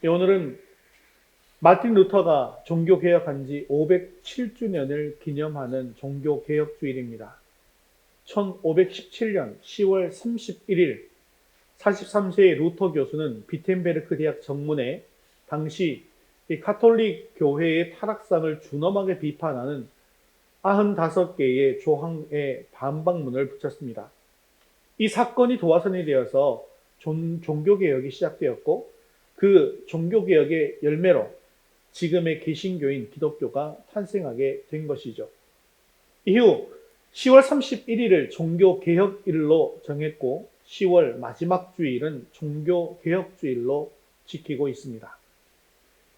오늘은 마틴 루터가 종교개혁한 지 507주년을 기념하는 종교개혁주일입니다. 1517년 10월 31일 43세의 루터 교수는 비텐베르크 대학 정문에 당시 이 가톨릭 교회의 타락상을 준엄하게 비판하는 95개의 조항의 반박문을 붙였습니다. 이 사건이 도화선이 되어서 종교개혁이 시작되었고, 그 종교개혁의 열매로 지금의 개신교인 기독교가 탄생하게 된 것이죠. 이후 10월 31일을 종교개혁일로 정했고 10월 마지막 주일은 종교개혁주일로 지키고 있습니다.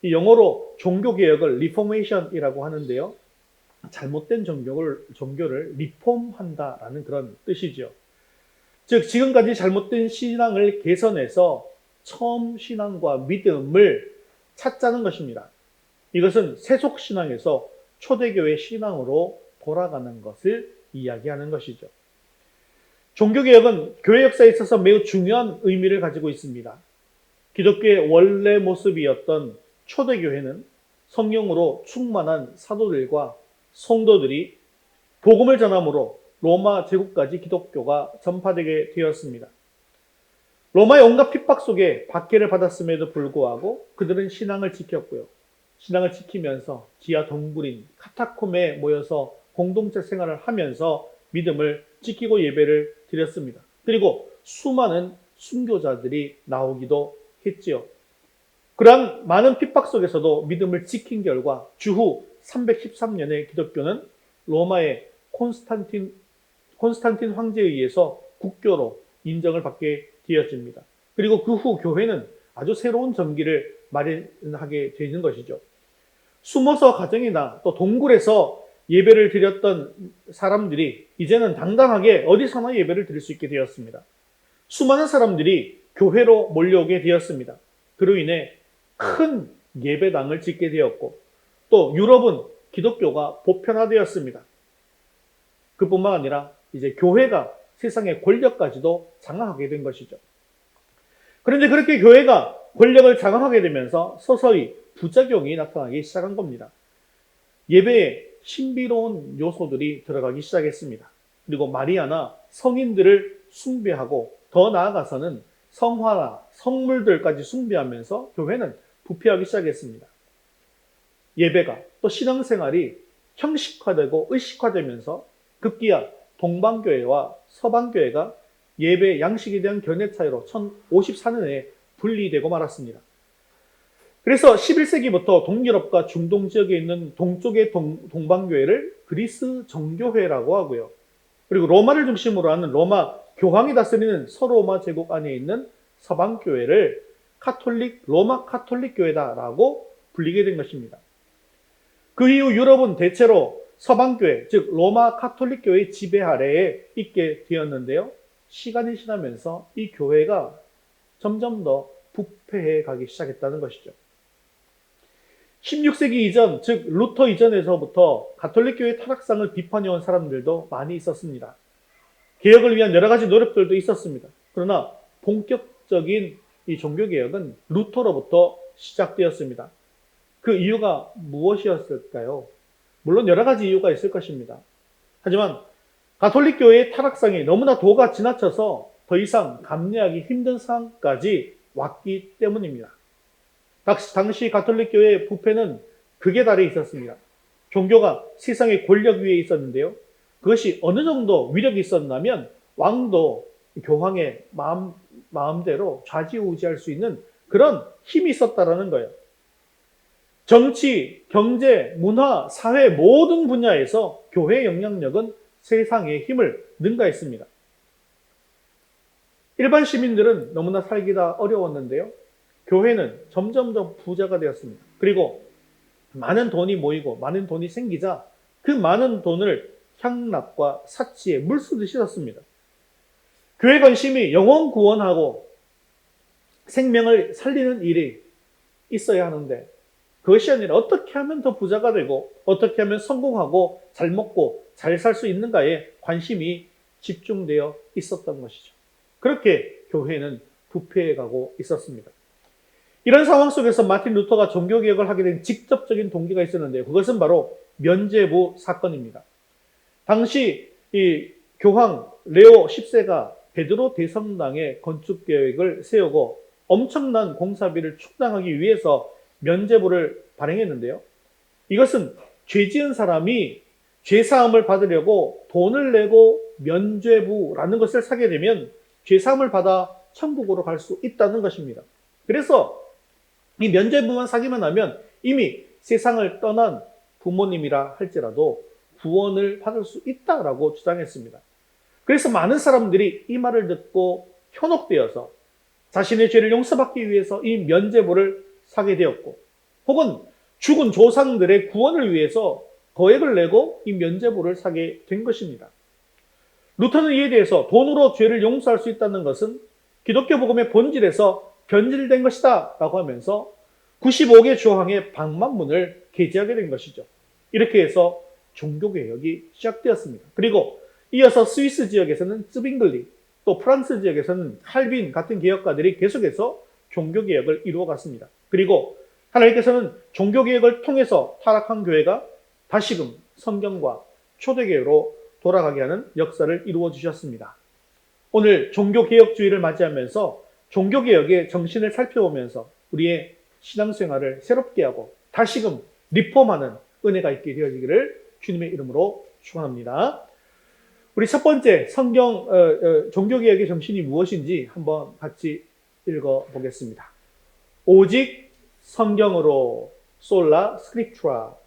이 영어로 종교개혁을 리포메이션이라고 하는데요. 잘못된 종교를 리폼한다라는 그런 뜻이죠. 즉 지금까지 잘못된 신앙을 개선해서 처음 신앙과 믿음을 찾자는 것입니다. 이것은 세속신앙에서 초대교회 신앙으로 돌아가는 것을 이야기하는 것이죠. 종교개혁은 교회 역사에 있어서 매우 중요한 의미를 가지고 있습니다. 기독교의 원래 모습이었던 초대교회는 성령으로 충만한 사도들과 성도들이 복음을 전함으로 로마 제국까지 기독교가 전파되게 되었습니다. 로마의 온갖 핍박 속에 박해를 받았음에도 불구하고 그들은 신앙을 지켰고요. 신앙을 지키면서 지하 동굴인 카타콤에 모여서 공동체 생활을 하면서 믿음을 지키고 예배를 드렸습니다. 그리고 수많은 순교자들이 나오기도 했지요. 그러한 많은 핍박 속에서도 믿음을 지킨 결과 주후 313년에 기독교는 로마의 콘스탄틴 황제에 의해서 국교로 인정을 받게 되었습니다. 그리고 그 후 교회는 아주 새로운 전기를 마련하게 되는 것이죠. 숨어서 가정이나 또 동굴에서 예배를 드렸던 사람들이 이제는 당당하게 어디서나 예배를 드릴 수 있게 되었습니다. 수많은 사람들이 교회로 몰려오게 되었습니다. 그로 인해 큰 예배당을 짓게 되었고 또 유럽은 기독교가 보편화되었습니다. 그뿐만 아니라 이제 교회가 세상의 권력까지도 장악하게 된 것이죠. 그런데 그렇게 교회가 권력을 장악하게 되면서 서서히 부작용이 나타나기 시작한 겁니다. 예배에 신비로운 요소들이 들어가기 시작했습니다. 그리고 마리아나 성인들을 숭배하고 더 나아가서는 성화나 성물들까지 숭배하면서 교회는 부패하기 시작했습니다. 예배가 또 신앙생활이 형식화되고 의식화되면서 급기야 동방교회와 서방교회가 예배 양식에 대한 견해 차이로 1054년에 분리되고 말았습니다. 그래서 11세기부터 동유럽과 중동 지역에 있는 동쪽의 동방교회를 그리스 정교회라고 하고요. 그리고 로마를 중심으로 하는 로마 교황이 다스리는 서로마 제국 안에 있는 서방교회를 로마 카톨릭 교회다라고 불리게 된 것입니다. 그 이후 유럽은 대체로 서방교회, 즉 로마 카톨릭 교회의 지배 아래에 있게 되었는데요. 시간이 지나면서 이 교회가 점점 더 부패해 가기 시작했다는 것이죠. 16세기 이전, 즉 루터 이전에서부터 가톨릭 교회의 타락상을 비판해온 사람들도 많이 있었습니다. 개혁을 위한 여러 가지 노력들도 있었습니다. 그러나 본격적인 이 종교개혁은 루터로부터 시작되었습니다. 그 이유가 무엇이었을까요? 물론 여러 가지 이유가 있을 것입니다. 하지만 가톨릭 교회의 타락상이 너무나 도가 지나쳐서 더 이상 감내하기 힘든 상황까지 왔기 때문입니다. 당시 가톨릭 교회의 부패는 극에 달해 있었습니다. 종교가 세상의 권력 위에 있었는데요. 그것이 어느 정도 위력이 있었냐면 왕도 교황의 마음대로 좌지우지할 수 있는 그런 힘이 있었다라는 거예요. 정치, 경제, 문화, 사회 모든 분야에서 교회의 영향력은 세상의 힘을 능가했습니다. 일반 시민들은 너무나 살기가 어려웠는데요. 교회는 점점 더 부자가 되었습니다. 그리고 많은 돈이 모이고 많은 돈이 생기자 그 많은 돈을 향락과 사치에 물쓰듯이 썼습니다. 교회 관심이 영혼 구원하고 생명을 살리는 일이 있어야 하는데 그것이 아니라 어떻게 하면 더 부자가 되고 어떻게 하면 성공하고 잘 먹고 잘 살 수 있는가에 관심이 집중되어 있었던 것이죠. 그렇게 교회는 부패해가고 있었습니다. 이런 상황 속에서 마틴 루터가 종교개혁을 하게 된 직접적인 동기가 있었는데요. 그것은 바로 면죄부 사건입니다. 당시 이 교황 레오 10세가 베드로 대성당의 건축 계획을 세우고 엄청난 공사비를 충당하기 위해서 면죄부를 발행했는데요. 이것은 죄 지은 사람이 죄사함을 받으려고 돈을 내고 면죄부라는 것을 사게 되면 죄사함을 받아 천국으로 갈 수 있다는 것입니다. 그래서 이 면죄부만 사기만 하면 이미 세상을 떠난 부모님이라 할지라도 구원을 받을 수 있다라고 주장했습니다. 그래서 많은 사람들이 이 말을 듣고 현혹되어서 자신의 죄를 용서받기 위해서 이 면죄부를 사게 되었고, 혹은 죽은 조상들의 구원을 위해서 거액을 내고 이 면죄부를 사게 된 것입니다. 루터는 이에 대해서 돈으로 죄를 용서할 수 있다는 것은 기독교 복음의 본질에서 변질된 것이다 라고 하면서 95개 조항의 방만문을 게재하게 된 것이죠. 이렇게 해서 종교개혁이 시작되었습니다. 그리고 이어서 스위스 지역에서는 쯔빙글리, 또 프랑스 지역에서는 칼빈 같은 개혁가들이 계속해서 종교개혁을 이루어갔습니다. 그리고 하나님께서는 종교개혁을 통해서 타락한 교회가 다시금 성경과 초대교회로 돌아가게 하는 역사를 이루어 주셨습니다. 오늘 종교개혁주의를 맞이하면서 종교개혁의 정신을 살펴보면서 우리의 신앙생활을 새롭게 하고 다시금 리폼하는 은혜가 있게 되어지기를 주님의 이름으로 축원합니다. 우리 첫 번째 종교개혁의 정신이 무엇인지 한번 같이 읽어보겠습니다. 오직 성경으로 솔라 스크립투라.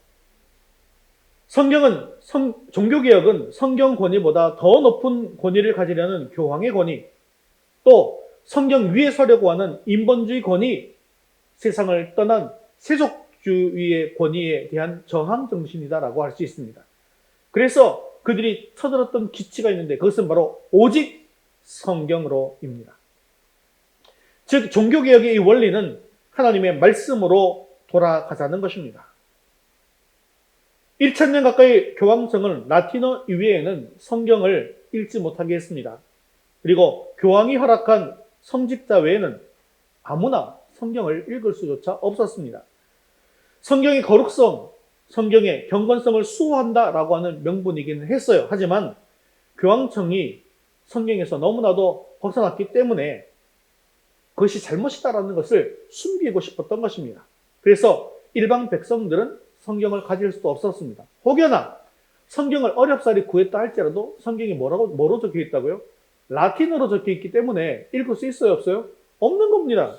종교개혁은 성경 권위보다 더 높은 권위를 가지려는 교황의 권위, 또 성경 위에 서려고 하는 인본주의 권위, 세상을 떠난 세속주의의 권위에 대한 저항 정신이다라고 할 수 있습니다. 그래서 그들이 쳐들었던 기치가 있는데 그것은 바로 오직 성경으로입니다. 즉 종교개혁의 이 원리는 하나님의 말씀으로 돌아가자는 것입니다. 1000년 가까이 교황청은 라틴어 이외에는 성경을 읽지 못하게 했습니다. 그리고 교황이 허락한 성직자 외에는 아무나 성경을 읽을 수조차 없었습니다. 성경의 거룩성, 성경의 경건성을 수호한다라고 하는 명분이기는 했어요. 하지만 교황청이 성경에서 너무나도 벗어났기 때문에 그것이 잘못이다라는 것을 숨기고 싶었던 것입니다. 그래서 일반 백성들은 성경을 가질 수도 없었습니다. 혹여나 성경을 어렵사리 구했다 할지라도 성경이 뭐로 적혀 있다고요? 라틴어로 적혀 있기 때문에 읽을 수 있어요, 없어요? 없는 겁니다.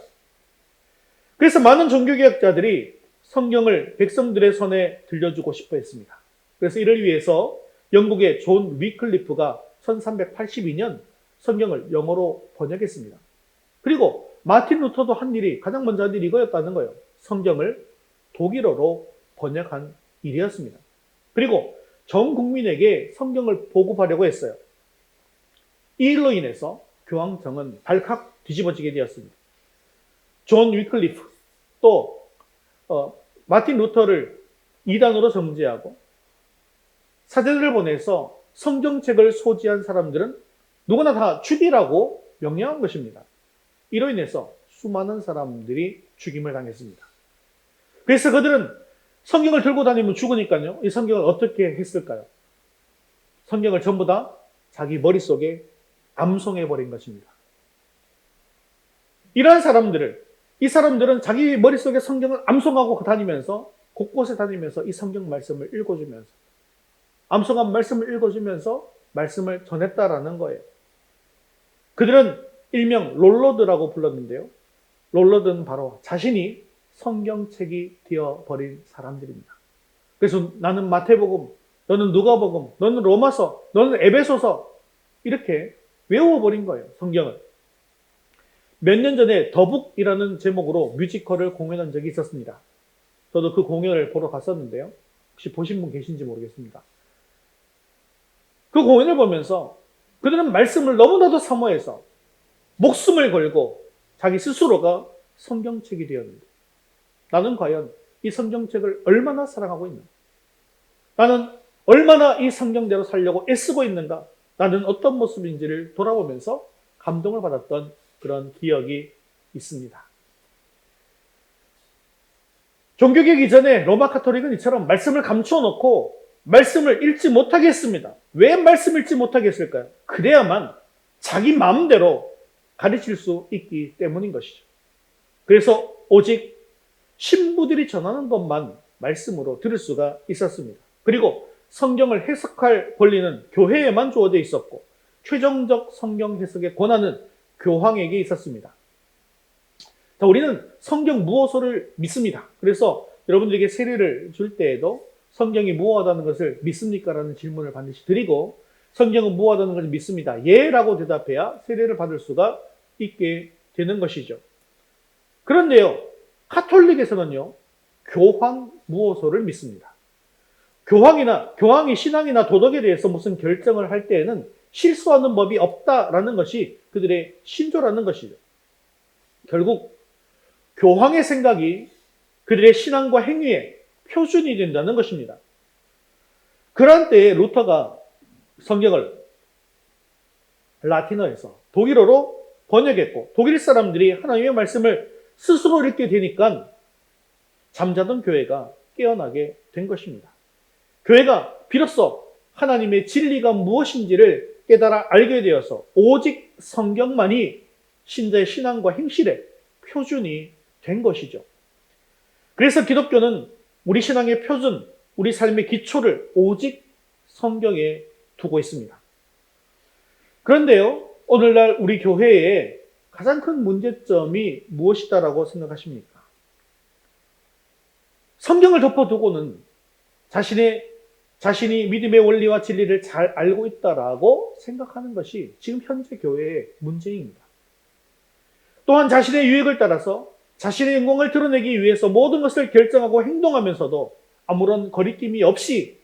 그래서 많은 종교개혁자들이 성경을 백성들의 손에 들려주고 싶어 했습니다. 그래서 이를 위해서 영국의 존 위클리프가 1382년 성경을 영어로 번역했습니다. 그리고 마틴 루터도 가장 먼저 한 일이 이거였다는 거예요. 성경을 독일어로 번역한 일이었습니다. 그리고 전 국민에게 성경을 보급하려고 했어요. 이 일로 인해서 교황청은 발칵 뒤집어지게 되었습니다. 존 위클리프 또 마틴 루터를 이단으로 정죄하고 사제들을 보내서 성경책을 소지한 사람들은 누구나 다 죽이라고 명령한 것입니다. 이로 인해서 수많은 사람들이 죽임을 당했습니다. 그래서 그들은 성경을 들고 다니면 죽으니까요. 이 성경을 어떻게 했을까요? 성경을 전부 다 자기 머릿속에 암송해버린 것입니다. 이러한 이 사람들은 자기 머릿속에 성경을 암송하고 다니면서 곳곳에 다니면서 이 성경 말씀을 읽어주면서 암송한 말씀을 읽어주면서 말씀을 전했다라는 거예요. 그들은 일명 롤러드라고 불렀는데요. 롤러드는 바로 자신이 성경책이 되어버린 사람들입니다. 그래서 나는 마태복음, 너는 누가복음, 너는 로마서, 너는 에베소서 이렇게 외워버린 거예요. 성경을. 몇 년 전에 더북이라는 제목으로 뮤지컬을 공연한 적이 있었습니다. 저도 그 공연을 보러 갔었는데요. 혹시 보신 분 계신지 모르겠습니다. 그 공연을 보면서 그들은 말씀을 너무나도 사모해서 목숨을 걸고 자기 스스로가 성경책이 되었는데 나는 과연 이 성경책을 얼마나 사랑하고 있는가? 나는 얼마나 이 성경대로 살려고 애쓰고 있는가? 나는 어떤 모습인지를 돌아보면서 감동을 받았던 그런 기억이 있습니다. 종교개혁 이전에 로마 카톨릭은 이처럼 말씀을 감추어 놓고 말씀을 읽지 못하게 했습니다. 왜 말씀 읽지 못하게 했을까요? 그래야만 자기 마음대로 가르칠 수 있기 때문인 것이죠. 그래서 오직 신부들이 전하는 것만 말씀으로 들을 수가 있었습니다. 그리고 성경을 해석할 권리는 교회에만 주어져 있었고 최종적 성경 해석의 권한은 교황에게 있었습니다. 자, 우리는 성경 무엇을 믿습니다. 그래서 여러분들에게 세례를 줄 때에도 성경이 무엇하다는 것을 믿습니까? 라는 질문을 반드시 드리고 성경은 무엇하다는 것을 믿습니다. 예 라고 대답해야 세례를 받을 수가 있게 되는 것이죠. 그런데요, 카톨릭에서는요, 교황 무호소를 믿습니다. 교황이 신앙이나 도덕에 대해서 무슨 결정을 할 때에는 실수하는 법이 없다라는 것이 그들의 신조라는 것이죠. 결국 교황의 생각이 그들의 신앙과 행위의 표준이 된다는 것입니다. 그런 때에 루터가 성경을 라틴어에서 독일어로 번역했고 독일 사람들이 하나님의 말씀을 스스로 읽게 되니까 잠자던 교회가 깨어나게 된 것입니다. 교회가 비로소 하나님의 진리가 무엇인지를 깨달아 알게 되어서 오직 성경만이 신자의 신앙과 행실의 표준이 된 것이죠. 그래서 기독교는 우리 신앙의 표준, 우리 삶의 기초를 오직 성경에 두고 있습니다. 그런데요, 오늘날 우리 교회에 가장 큰 문제점이 무엇이다라고 생각하십니까? 성경을 덮어두고는 자신이 믿음의 원리와 진리를 잘 알고 있다라고 생각하는 것이 지금 현재 교회의 문제입니다. 또한 자신의 유익을 따라서 자신의 영광을 드러내기 위해서 모든 것을 결정하고 행동하면서도 아무런 거리낌이 없이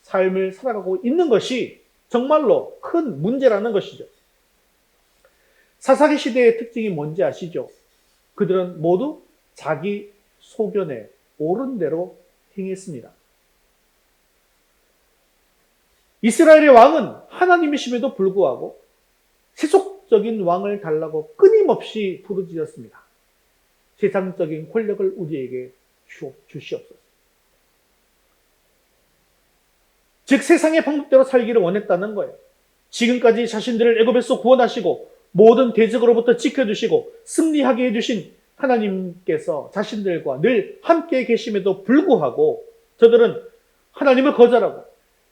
삶을 살아가고 있는 것이 정말로 큰 문제라는 것이죠. 사사기 시대의 특징이 뭔지 아시죠? 그들은 모두 자기 소견에 옳은 대로 행했습니다. 이스라엘의 왕은 하나님이심에도 불구하고 세속적인 왕을 달라고 끊임없이 부르짖었습니다. 세상적인 권력을 우리에게 주시옵소서. 즉 세상의 방법대로 살기를 원했다는 거예요. 지금까지 자신들을 애굽에서 구원하시고 모든 대적으로부터 지켜주시고 승리하게 해주신 하나님께서 자신들과 늘 함께 계심에도 불구하고 저들은 하나님을 거절하고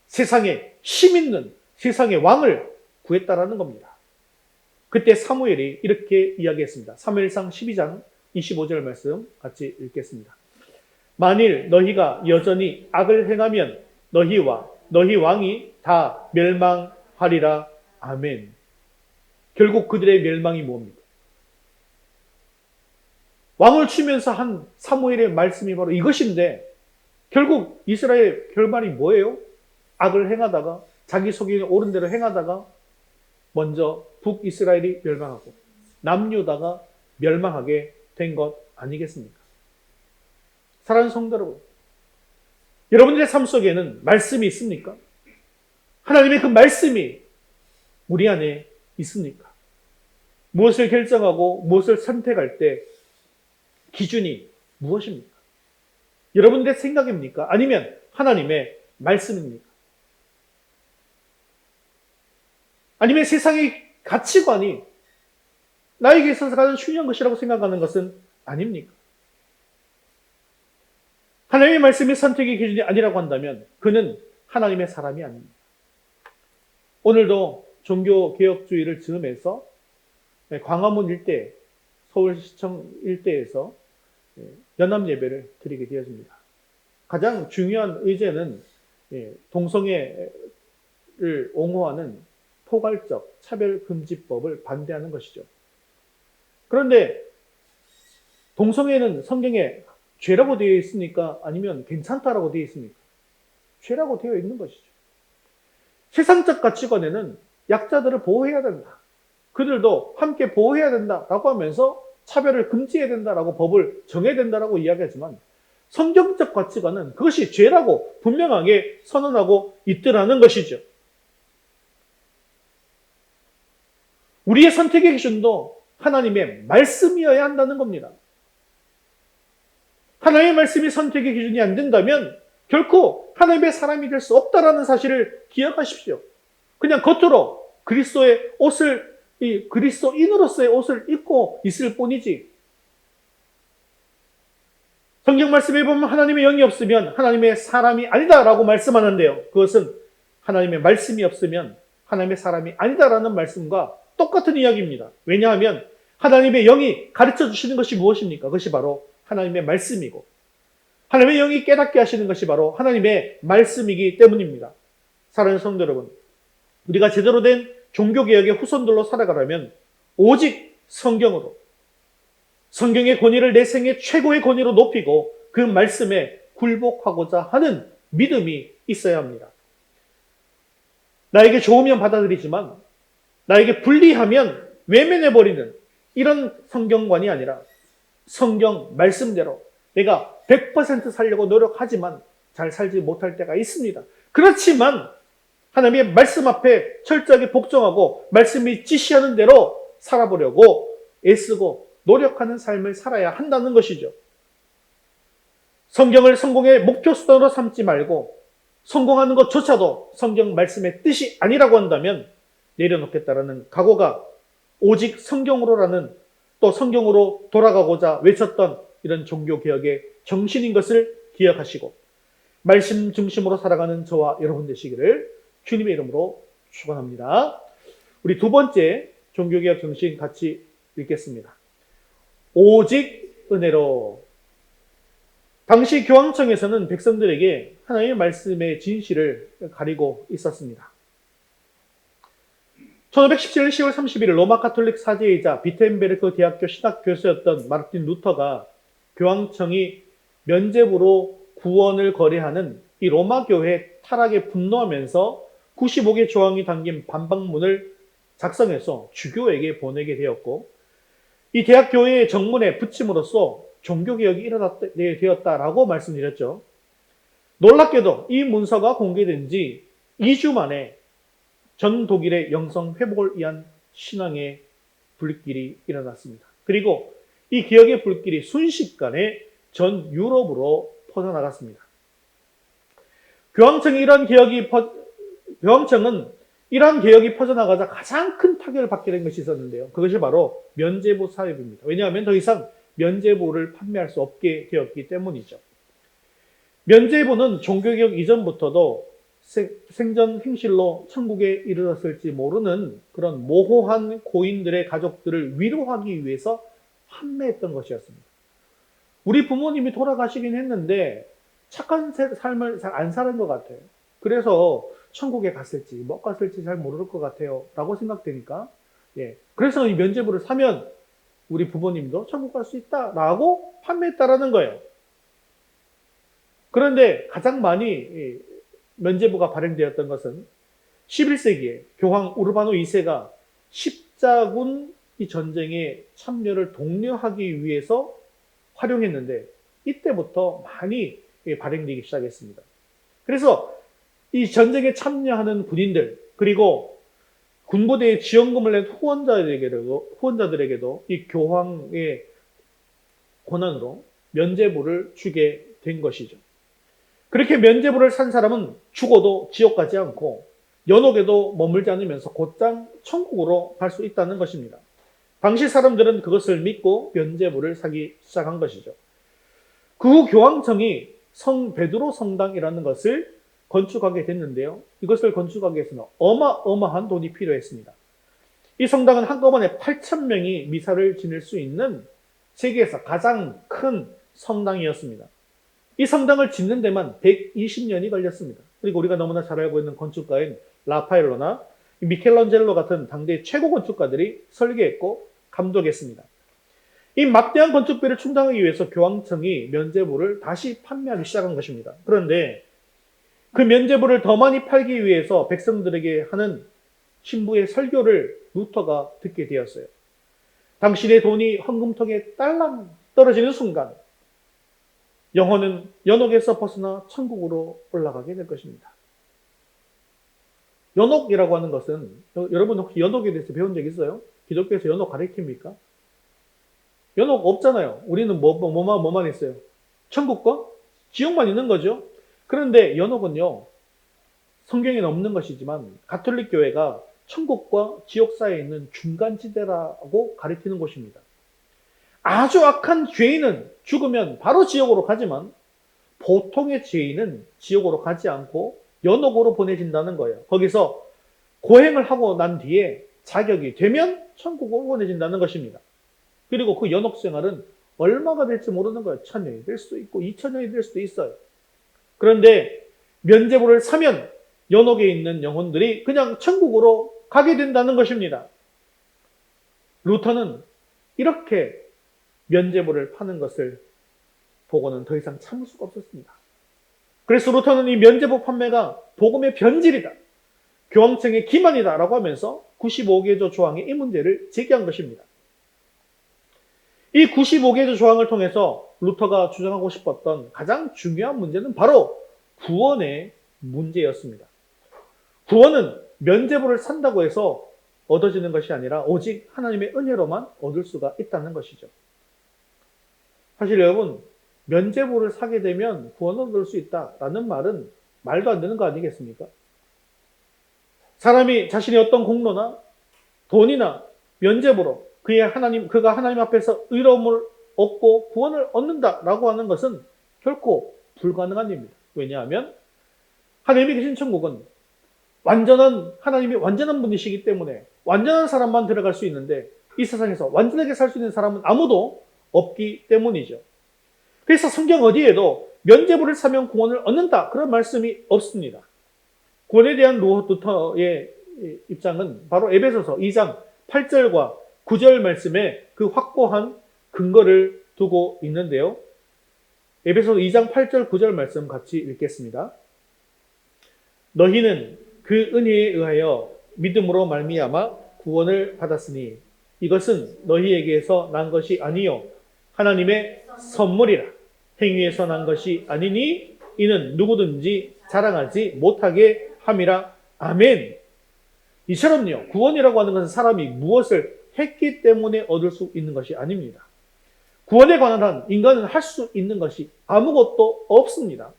세상에 힘 있는 세상의 왕을 구했다라는 겁니다. 그때 사무엘이 이렇게 이야기했습니다. 사무엘상 12장 25절 말씀 같이 읽겠습니다. 만일 너희가 여전히 악을 행하면 너희와 너희 왕이 다 멸망하리라. 아멘. 결국 그들의 멸망이 뭡니까? 왕을 치면서 한 사무엘의 말씀이 바로 이것인데 결국 이스라엘 결말이 뭐예요? 악을 행하다가 자기 속에 옳은 대로 행하다가 먼저 북이스라엘이 멸망하고 남유다가 멸망하게 된 것 아니겠습니까? 사랑하는 성도 여러분, 여러분들의 삶 속에는 말씀이 있습니까? 하나님의 그 말씀이 우리 안에 있습니까? 무엇을 결정하고 무엇을 선택할 때 기준이 무엇입니까? 여러분들의 생각입니까? 아니면 하나님의 말씀입니까? 아니면 세상의 가치관이 나에게 있어서 가장 중요한 것이라고 생각하는 것은 아닙니까? 하나님의 말씀이 선택의 기준이 아니라고 한다면 그는 하나님의 사람이 아닙니다. 오늘도 종교개혁주의를 즈음해서 광화문 일대, 서울시청 일대에서 연합예배를 드리게 되었습니다. 가장 중요한 의제는 동성애를 옹호하는 포괄적 차별금지법을 반대하는 것이죠. 그런데 동성애는 성경에 죄라고 되어 있습니까? 아니면 괜찮다라고 되어 있습니까? 죄라고 되어 있는 것이죠. 세상적 가치관에는 약자들을 보호해야 된다. 그들도 함께 보호해야 된다라고 하면서 차별을 금지해야 된다라고 법을 정해야 된다라고 이야기하지만 성경적 가치관은 그것이 죄라고 분명하게 선언하고 있더라는 것이죠. 우리의 선택의 기준도 하나님의 말씀이어야 한다는 겁니다. 하나님의 말씀이 선택의 기준이 안 된다면 결코 하나님의 사람이 될 수 없다라는 사실을 기억하십시오. 그냥 겉으로 그리스도의 옷을, 이 그리스도인으로서의 옷을 입고 있을 뿐이지. 성경 말씀에 보면 하나님의 영이 없으면 하나님의 사람이 아니다라고 말씀하는데요. 그것은 하나님의 말씀이 없으면 하나님의 사람이 아니다라는 말씀과 똑같은 이야기입니다. 왜냐하면 하나님의 영이 가르쳐 주시는 것이 무엇입니까? 그것이 바로 하나님의 말씀이고 하나님의 영이 깨닫게 하시는 것이 바로 하나님의 말씀이기 때문입니다. 사랑하는 성도 여러분, 우리가 제대로 된 종교개혁의 후손들로 살아가려면 오직 성경으로, 성경의 권위를 내 생의 최고의 권위로 높이고 그 말씀에 굴복하고자 하는 믿음이 있어야 합니다. 나에게 좋으면 받아들이지만 나에게 불리하면 외면해버리는 이런 성경관이 아니라 성경 말씀대로 내가 100% 살려고 노력하지만 잘 살지 못할 때가 있습니다. 그렇지만 하나님의 말씀 앞에 철저하게 복종하고 말씀이 지시하는 대로 살아보려고 애쓰고 노력하는 삶을 살아야 한다는 것이죠. 성경을 성공의 목표 수단으로 삼지 말고 성공하는 것조차도 성경 말씀의 뜻이 아니라고 한다면 내려놓겠다라는 각오가 오직 성경으로라는 또 성경으로 돌아가고자 외쳤던 이런 종교개혁의 정신인 것을 기억하시고 말씀 중심으로 살아가는 저와 여러분 되시기를 주님의 이름으로 축원합니다. 우리 두 번째 종교개혁 정신 같이 읽겠습니다. 오직 은혜로. 당시 교황청에서는 백성들에게 하나님의 말씀의 진실을 가리고 있었습니다. 1517년 10월 31일 로마 가톨릭 사제이자 비텐베르크 대학교 신학 교수였던 마르틴 루터가 교황청이 면죄부로 구원을 거래하는 이 로마 교회 타락에 분노하면서 95개 조항이 담긴 반박문을 작성해서 주교에게 보내게 되었고 이 대학교회의 정문에 붙임으로써 종교개혁이 일어나되었다라고 말씀드렸죠. 놀랍게도 이 문서가 공개된 지 2주 만에 전 독일의 영성 회복을 위한 신앙의 불길이 일어났습니다. 그리고 이 개혁의 불길이 순식간에 전 유럽으로 퍼져나갔습니다. 교황청은 이러한 개혁이 퍼져나가자 가장 큰 타격을 받게 된 것이 있었는데요. 그것이 바로 면죄부 사업입니다. 왜냐하면 더 이상 면죄부를 판매할 수 없게 되었기 때문이죠. 면죄부는 종교개혁 이전부터도 생전 행실로 천국에 이르렀을지 모르는 그런 모호한 고인들의 가족들을 위로하기 위해서 판매했던 것이었습니다. 우리 부모님이 돌아가시긴 했는데 착한 삶을 잘 안 사는 것 같아요. 그래서 천국에 갔을지 못 갔을지 잘 모를 것 같아요 라고 생각되니까 그래서 이 면죄부를 사면 우리 부모님도 천국 갈 수 있다라고 판매했다라는 거예요. 그런데 가장 많이 면죄부가 발행되었던 것은 11세기에 교황 우르바노 2세가 십자군 이 전쟁에 참여를 독려하기 위해서 활용했는데 이때부터 많이 발행되기 시작했습니다. 그래서 이 전쟁에 참여하는 군인들 그리고 군부대에 지원금을 낸 후원자들에게도 이 교황의 권한으로 면죄부를 주게 된 것이죠. 그렇게 면죄부를 산 사람은 죽어도 지옥 가지 않고 연옥에도 머물지 않으면서 곧장 천국으로 갈 수 있다는 것입니다. 당시 사람들은 그것을 믿고 면죄부를 사기 시작한 것이죠. 그 후 교황청이 성 베드로 성당이라는 것을 건축하게 됐는데요. 이것을 건축하기 위해서는 어마어마한 돈이 필요했습니다. 이 성당은 한꺼번에 8,000명이 미사를 지낼 수 있는 세계에서 가장 큰 성당이었습니다. 이 성당을 짓는 데만 120년이 걸렸습니다. 그리고 우리가 너무나 잘 알고 있는 건축가인 라파엘로나 미켈란젤로 같은 당대 최고 건축가들이 설계했고 감독했습니다. 이 막대한 건축비를 충당하기 위해서 교황청이 면죄부를 다시 판매하기 시작한 것입니다. 그런데 그 면죄부를 더 많이 팔기 위해서 백성들에게 하는 신부의 설교를 루터가 듣게 되었어요. 당신의 돈이 헌금통에 딸랑 떨어지는 순간 영혼은 연옥에서 벗어나 천국으로 올라가게 될 것입니다. 연옥이라고 하는 것은 여러분 혹시 연옥에 대해서 배운 적 있어요? 기독교에서 연옥 가르칩니까? 연옥 없잖아요. 우리는 뭐만 있어요? 천국과 지옥만 있는 거죠. 그런데 연옥은요, 성경에는 없는 것이지만 가톨릭 교회가 천국과 지옥 사이에 있는 중간지대라고 가리키는 곳입니다. 아주 악한 죄인은 죽으면 바로 지옥으로 가지만 보통의 죄인은 지옥으로 가지 않고 연옥으로 보내진다는 거예요. 거기서 고행을 하고 난 뒤에 자격이 되면 천국으로 보내진다는 것입니다. 그리고 그 연옥 생활은 얼마가 될지 모르는 거예요. 1000년이 될 수도 있고 2000년이 될 수도 있어요. 그런데 면죄부를 사면 연옥에 있는 영혼들이 그냥 천국으로 가게 된다는 것입니다. 루터는 이렇게 면죄부를 파는 것을 보고는 더 이상 참을 수가 없었습니다. 그래서 루터는 이 면죄부 판매가 복음의 변질이다, 교황청의 기만이다 라고 하면서 95개조 조항의 이 문제를 제기한 것입니다. 이 95개조 조항을 통해서 루터가 주장하고 싶었던 가장 중요한 문제는 바로 구원의 문제였습니다. 구원은 면죄부를 산다고 해서 얻어지는 것이 아니라 오직 하나님의 은혜로만 얻을 수가 있다는 것이죠. 사실 여러분, 면죄부를 사게 되면 구원을 얻을 수 있다라는 말은 말도 안 되는 거 아니겠습니까? 사람이 자신의 어떤 공로나 돈이나 면죄부로 그가 하나님 앞에서 의로움을 얻고 구원을 얻는다라고 하는 것은 결코 불가능한 일입니다. 왜냐하면 하나님이 계신 천국은 하나님이 완전한 분이시기 때문에 완전한 사람만 들어갈 수 있는데 이 세상에서 완전하게 살 수 있는 사람은 아무도 없기 때문이죠. 그래서 성경 어디에도 면죄부를 사면 구원을 얻는다 그런 말씀이 없습니다. 구원에 대한 루터의 입장은 바로 에베소서 2장 8절과 9절 말씀에 그 확고한 근거를 두고 있는데요. 에베소서 2장 8절 9절 말씀 같이 읽겠습니다. 너희는 그 은혜에 의하여 믿음으로 말미암아 구원을 받았으니 이것은 너희에게서 난 것이 아니요 하나님의 선물이라. 행위에서 난 것이 아니니 이는 누구든지 자랑하지 못하게 함이라. 아멘. 이처럼요, 구원이라고 하는 것은 사람이 무엇을 했기 때문에 얻을 수 있는 것이 아닙니다. 구원에 관한 한 인간은 할 수 있는 것이 아무것도 없습니다.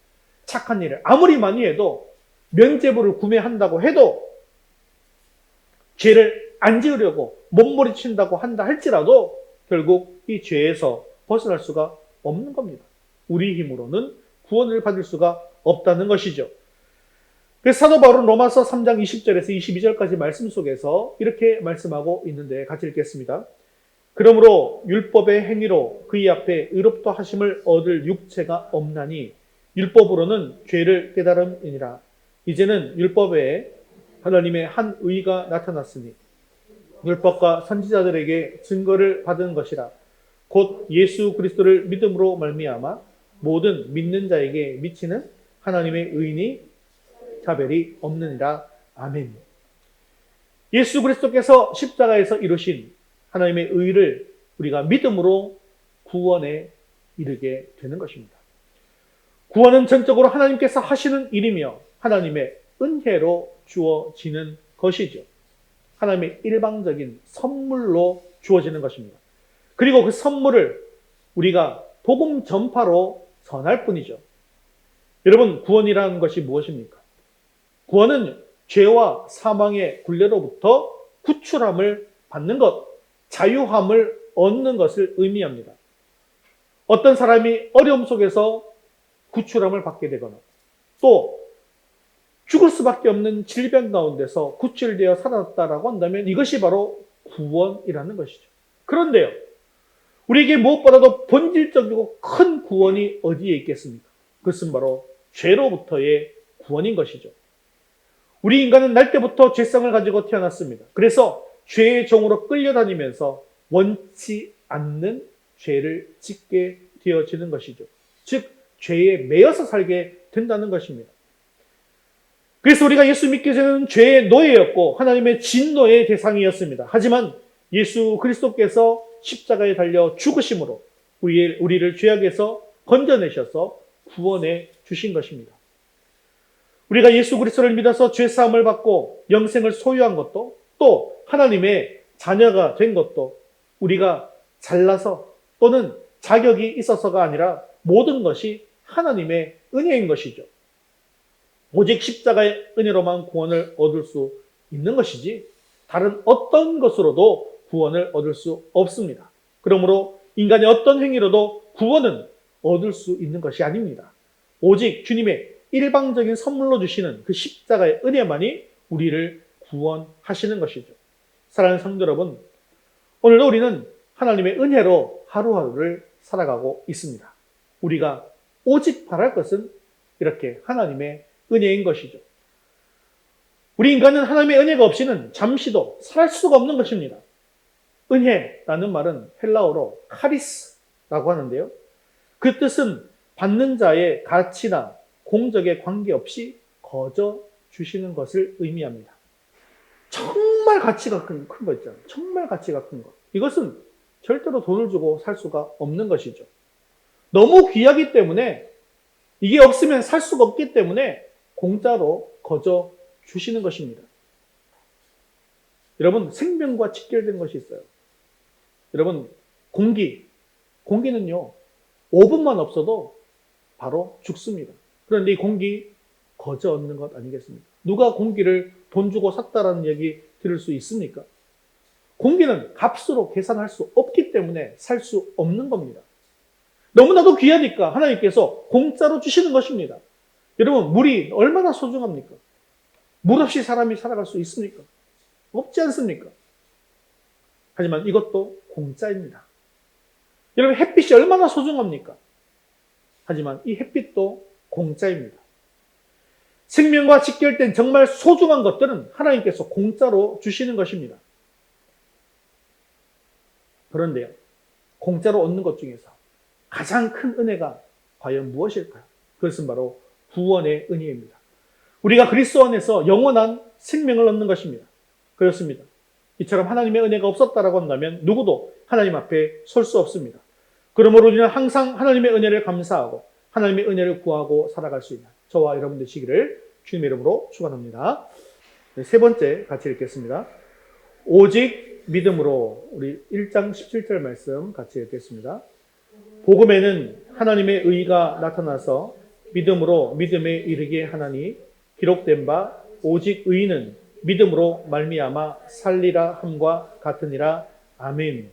착한 일을 아무리 많이 해도 면죄부를 구매한다고 해도 죄를 안 지으려고 몸부림친다고 한다 할지라도 결국 이 죄에서 벗어날 수가 없는 겁니다. 우리 힘으로는 구원을 받을 수가 없다는 것이죠. 그래서 사도 바울은 로마서 3장 20절에서 22절까지 말씀 속에서 이렇게 말씀하고 있는데 같이 읽겠습니다. 그러므로 율법의 행위로 그의 앞에 의롭다 하심을 얻을 육체가 없나니 율법으로는 죄를 깨달음이니라. 이제는 율법 외에 하나님의 한 의가 나타났으니 율법과 선지자들에게 증거를 받은 것이라. 곧 예수 그리스도를 믿음으로 말미암아 모든 믿는 자에게 미치는 하나님의 의인이 차별이 없느니라. 아멘. 예수 그리스도께서 십자가에서 이루신 하나님의 의를 우리가 믿음으로 구원에 이르게 되는 것입니다. 구원은 전적으로 하나님께서 하시는 일이며 하나님의 은혜로 주어지는 것이죠. 하나님의 일방적인 선물로 주어지는 것입니다. 그리고 그 선물을 우리가 복음 전파로 전할 뿐이죠. 여러분, 구원이라는 것이 무엇입니까? 구원은 죄와 사망의 굴레로부터 구출함을 받는 것, 자유함을 얻는 것을 의미합니다. 어떤 사람이 어려움 속에서 구출함을 받게 되거나 또 죽을 수밖에 없는 질병 가운데서 구출되어 살아났다라고 한다면 이것이 바로 구원이라는 것이죠. 그런데요, 우리에게 무엇보다도 본질적이고 큰 구원이 어디에 있겠습니까? 그것은 바로 죄로부터의 구원인 것이죠. 우리 인간은 날 때부터 죄성을 가지고 태어났습니다. 그래서 죄의 종으로 끌려다니면서 원치 않는 죄를 짓게 되어지는 것이죠. 즉, 죄에 매여서 살게 된다는 것입니다. 그래서 우리가 예수 믿기 전에는 죄의 노예였고 하나님의 진노의 대상이었습니다. 하지만 예수 그리스도께서 십자가에 달려 죽으심으로 우리를 죄악에서 건져내셔서 구원해 주신 것입니다. 우리가 예수 그리스도를 믿어서 죄사함을 받고 영생을 소유한 것도 또 하나님의 자녀가 된 것도 우리가 잘나서 또는 자격이 있어서가 아니라 모든 것이 하나님의 은혜인 것이죠. 오직 십자가의 은혜로만 구원을 얻을 수 있는 것이지 다른 어떤 것으로도 구원을 얻을 수 없습니다. 그러므로 인간의 어떤 행위로도 구원은 얻을 수 있는 것이 아닙니다. 오직 주님의 일방적인 선물로 주시는 그 십자가의 은혜만이 우리를 구원하시는 것이죠. 사랑하는 성도 여러분, 오늘도 우리는 하나님의 은혜로 하루하루를 살아가고 있습니다. 우리가 오직 바랄 것은 이렇게 하나님의 은혜인 것이죠. 우리 인간은 하나님의 은혜가 없이는 잠시도 살 수가 없는 것입니다. 은혜라는 말은 헬라어로 카리스라고 하는데요. 그 뜻은 받는 자의 가치나 공적에 관계없이 거저 주시는 것을 의미합니다. 정말 가치가 큰 거 있잖아요. 정말 가치가 큰 거. 이것은 절대로 돈을 주고 살 수가 없는 것이죠. 너무 귀하기 때문에 이게 없으면 살 수가 없기 때문에 공짜로 거저 주시는 것입니다. 여러분, 생명과 직결된 것이 있어요. 여러분, 공기는요, 5분만 없어도 바로 죽습니다. 그런데 이 공기 거저 얻는 것 아니겠습니까? 누가 공기를 돈 주고 샀다라는 얘기 들을 수 있습니까? 공기는 값으로 계산할 수 없기 때문에 살 수 없는 겁니다. 너무나도 귀하니까 하나님께서 공짜로 주시는 것입니다. 여러분, 물이 얼마나 소중합니까? 물 없이 사람이 살아갈 수 있습니까? 없지 않습니까? 하지만 이것도 공짜입니다. 여러분, 햇빛이 얼마나 소중합니까? 하지만 이 햇빛도 공짜입니다. 생명과 직결된 정말 소중한 것들은 하나님께서 공짜로 주시는 것입니다. 그런데요, 공짜로 얻는 것 중에서 가장 큰 은혜가 과연 무엇일까요? 그것은 바로 구원의 은혜입니다. 우리가 그리스도 안에서 영원한 생명을 얻는 것입니다. 그렇습니다. 이처럼 하나님의 은혜가 없었다라고 한다면 누구도 하나님 앞에 설 수 없습니다. 그러므로 우리는 항상 하나님의 은혜를 감사하고 하나님의 은혜를 구하고 살아갈 수 있는 저와 여러분 되시기를 주님의 이름으로 축원합니다. 세 번째 같이 읽겠습니다. 오직 믿음으로, 우리 1장 17절 말씀 같이 읽겠습니다. 복음에는 하나님의 의가 나타나서 믿음으로 믿음에 이르게 하나니 기록된 바 오직 의인은 믿음으로 말미암아 살리라 함과 같으니라. 아멘.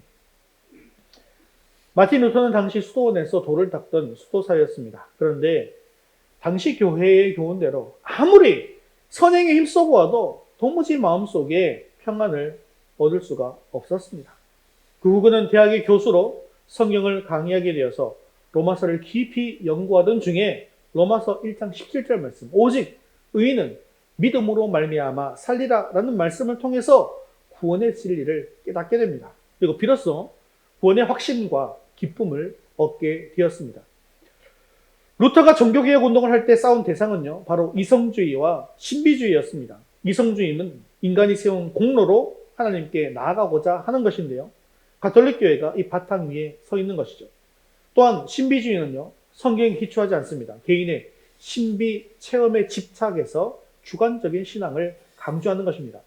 마틴 루터는 당시 수도원에서 돌을 닦던 수도사였습니다. 그런데 당시 교회의 교훈대로 아무리 선행에 힘써 보아도 도무지 마음속에 평안을 얻을 수가 없었습니다. 그 후 그는 대학의 교수로 성경을 강의하게 되어서 로마서를 깊이 연구하던 중에 로마서 1장 17절 말씀, 오직 의인은 믿음으로 말미암아 살리라라는 말씀을 통해서 구원의 진리를 깨닫게 됩니다. 그리고 비로소 구원의 확신과 기쁨을 얻게 되었습니다. 루터가 종교개혁 운동을 할 때 싸운 대상은요, 바로 이성주의와 신비주의였습니다. 이성주의는 인간이 세운 공로로 하나님께 나아가고자 하는 것인데요, 가톨릭 교회가 이 바탕 위에 서 있는 것이죠. 또한 신비주의는요, 성경에 기초하지 않습니다. 개인의 신비 체험에 집착해서 주관적인 신앙을 강조하는 것입니다.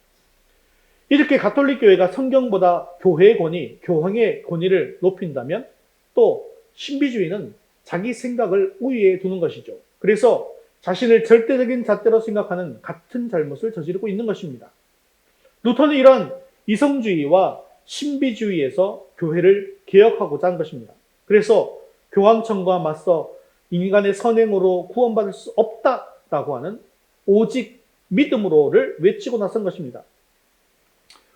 이렇게 가톨릭 교회가 성경보다 교회의 권위, 교황의 권위를 높인다면 또 신비주의는 자기 생각을 우위에 두는 것이죠. 그래서 자신을 절대적인 잣대로 생각하는 같은 잘못을 저지르고 있는 것입니다. 루터는 이러한 이성주의와 신비주의에서 교회를 개혁하고자 한 것입니다. 그래서 교황청과 맞서 인간의 선행으로 구원받을 수 없다라고 하는 오직 믿음으로를 외치고 나선 것입니다.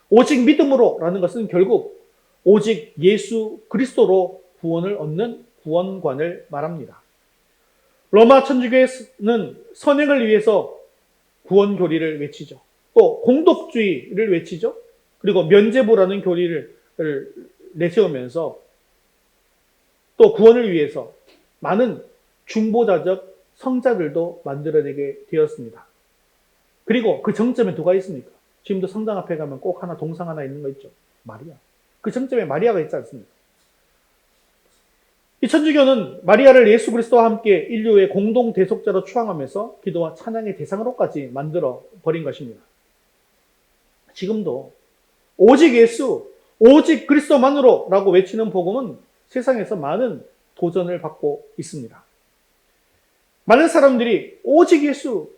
오직 믿음으로라는 것은 결국 오직 예수 그리스도로 구원을 얻는 구원관을 말합니다. 로마 천주교회는 선행을 위해서 구원 교리를 외치죠. 또 공덕주의를 외치죠. 그리고 면죄부라는 교리를 내세우면서 또 구원을 위해서 많은 중보자적 성자들도 만들어내게 되었습니다. 그리고 그 정점에 누가 있습니까? 지금도 성당 앞에 가면 꼭 하나 동상 하나 있는 거 있죠. 마리아. 그 정점에 마리아가 있지 않습니까? 이 천주교는 마리아를 예수 그리스도와 함께 인류의 공동 대속자로 추앙하면서 기도와 찬양의 대상으로까지 만들어 버린 것입니다. 지금도 오직 예수, 오직 그리스도만으로라고 외치는 복음은 세상에서 많은 도전을 받고 있습니다. 많은 사람들이 오직 예수,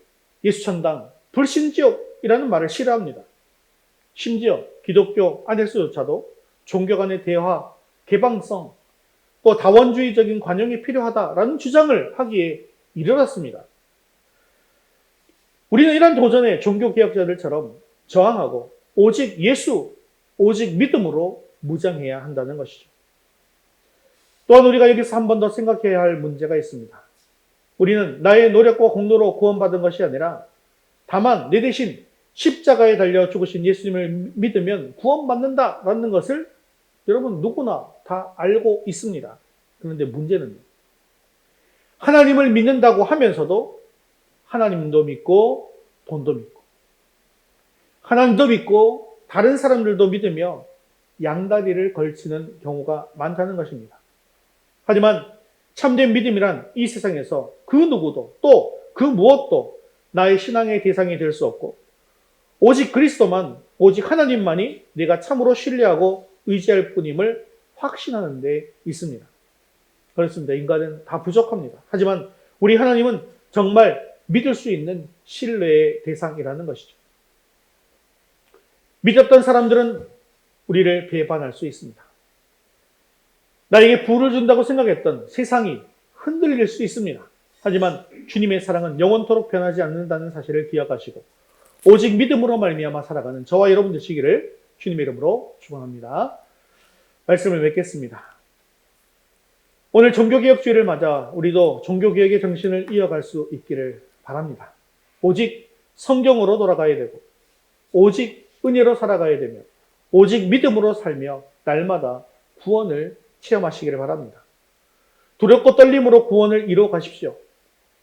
예수천당, 불신지옥이라는 말을 싫어합니다. 심지어 기독교 안에서조차도 종교 간의 대화, 개방성, 또 다원주의적인 관용이 필요하다라는 주장을 하기에 이르렀습니다. 우리는 이런 도전에 종교개혁자들처럼 저항하고 오직 예수, 오직 믿음으로 무장해야 한다는 것이죠. 또한 우리가 여기서 한 번 더 생각해야 할 문제가 있습니다. 우리는 나의 노력과 공로로 구원받은 것이 아니라 다만 내 대신 십자가에 달려 죽으신 예수님을 믿으면 구원받는다라는 것을 여러분 누구나 다 알고 있습니다. 그런데 문제는 하나님을 믿는다고 하면서도 하나님도 믿고 돈도 믿고 하나님도 믿고 다른 사람들도 믿으며 양다리를 걸치는 경우가 많다는 것입니다. 하지만 참된 믿음이란 이 세상에서 그 누구도 또 그 무엇도 나의 신앙의 대상이 될 수 없고 오직 그리스도만, 오직 하나님만이 내가 참으로 신뢰하고 의지할 뿐임을 확신하는 데 있습니다. 그렇습니다. 인간은 다 부족합니다. 하지만 우리 하나님은 정말 믿을 수 있는 신뢰의 대상이라는 것이죠. 믿었던 사람들은 우리를 배반할 수 있습니다. 나에게 부를 준다고 생각했던 세상이 흔들릴 수 있습니다. 하지만 주님의 사랑은 영원토록 변하지 않는다는 사실을 기억하시고 오직 믿음으로 말미암아 살아가는 저와 여러분 되시기를 주님의 이름으로 축원합니다. 말씀을 맺겠습니다. 오늘 종교개혁주의를 맞아 우리도 종교개혁의 정신을 이어갈 수 있기를 바랍니다. 오직 성경으로 돌아가야 되고 오직 은혜로 살아가야 되며 오직 믿음으로 살며 날마다 구원을 체험하시기를 바랍니다. 두렵고 떨림으로 구원을 이루어 가십시오.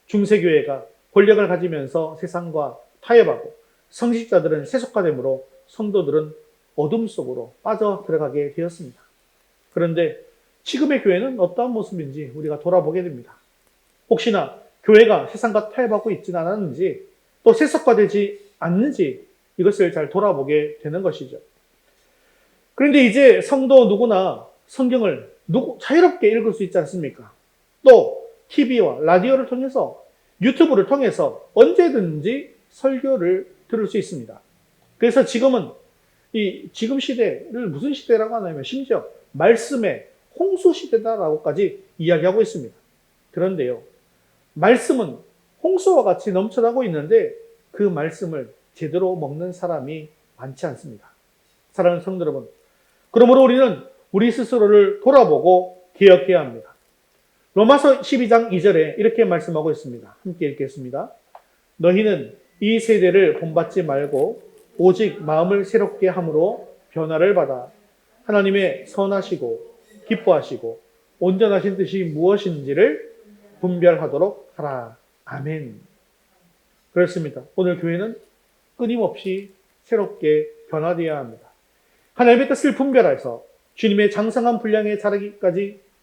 중세교회가 권력을 가지면서 세상과 타협하고 성직자들은 세속화됨으로 성도들은 어둠 속으로 빠져 들어가게 되었습니다. 그런데 지금의 교회는 어떠한 모습인지 우리가 돌아보게 됩니다. 혹시나 교회가 세상과 타협하고 있지는 않았는지 또 세속화되지 않는지 이것을 잘 돌아보게 되는 것이죠. 그런데 이제 성도 누구나 성경을 자유롭게 읽을 수 있지 않습니까? 또 TV와 라디오를 통해서 유튜브를 통해서 언제든지 설교를 들을 수 있습니다. 그래서 지금은 지금 시대를 무슨 시대라고 하냐면 심지어 말씀의 홍수 시대다라고까지 이야기하고 있습니다. 그런데요, 말씀은 홍수와 같이 넘쳐나고 있는데 그 말씀을 제대로 먹는 사람이 많지 않습니다. 사랑하는 성도 여러분, 그러므로 우리는 우리 스스로를 돌아보고 개혁해야 합니다. 로마서 12장 2절에 이렇게 말씀하고 있습니다. 함께 읽겠습니다. 너희는 이 세대를 본받지 말고 오직 마음을 새롭게 함으로 변화를 받아 하나님의 선하시고 기뻐하시고 온전하신 뜻이 무엇인지를 분별하도록 하라. 아멘. 그렇습니다. 오늘 교회는 끊임없이 새롭게 변화되어야 합니다. 하나님의 뜻을 분별해서 주님의 장성한 분량에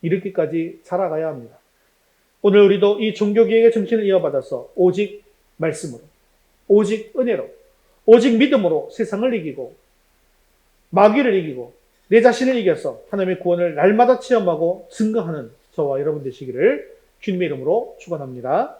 이르기까지 자라가야 합니다. 오늘 우리도 이 종교개혁의 정신을 이어받아서 오직 말씀으로, 오직 은혜로, 오직 믿음으로 세상을 이기고 마귀를 이기고 내 자신을 이겨서 하나님의 구원을 날마다 체험하고 증거하는 저와 여러분 되시기를 주님의 이름으로 축원합니다.